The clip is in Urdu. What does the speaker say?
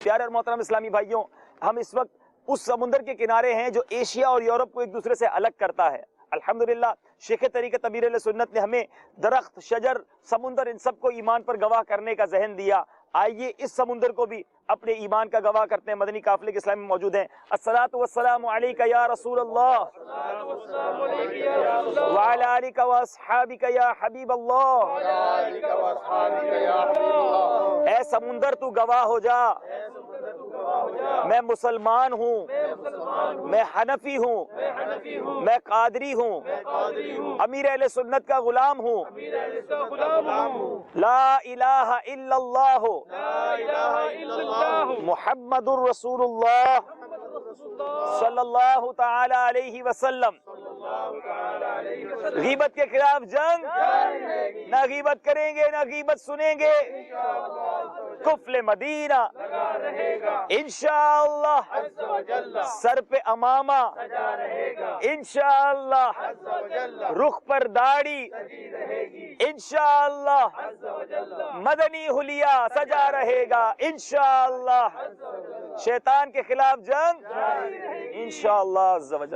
پیارے اور محترم اسلامی بھائیوں، ہم اس وقت اس سمندر کے کنارے ہیں جو ایشیا اور یورپ کو ایک دوسرے سے الگ کرتا ہے۔ الحمدللہ شیخ طریقت امیر اہل سنت نے ہمیں درخت، شجر، سمندر ان سب کو ایمان پر گواہ کرنے کا ذہن دیا۔ آئیے اس سمندر کو بھی اپنے ایمان کا گواہ کرتے ہیں۔ مدنی قافلے کے اسلام میں موجود ہیں۔ الصلاۃ والسلام علیک یا رسول اللہ وعلی آلک واصحابک یا حبیب اللہ۔ اے سمندر تو گواہ ہو جا، میں مسلمان ہوں، میں حنفی ہوں، میں قادری ہوں، امیر اہل سنت کا غلام ہوں، لا الہ الا اللہ محمد الرسول اللہ صلی اللہ تعالی علیہ وسلم۔ غیبت کے خلاف جنگ، نہ غیبت کریں گے نہ غیبت سنیں گے، کفل مدینہ انشاءاللہ، سر پہ امامہ انشاءاللہ، رخ پر داڑھی انشاءاللہ، مدنی حلیہ سجا رہے گا انشاءاللہ، شیطان کے خلاف جنگ انشاءاللہ عز و جل۔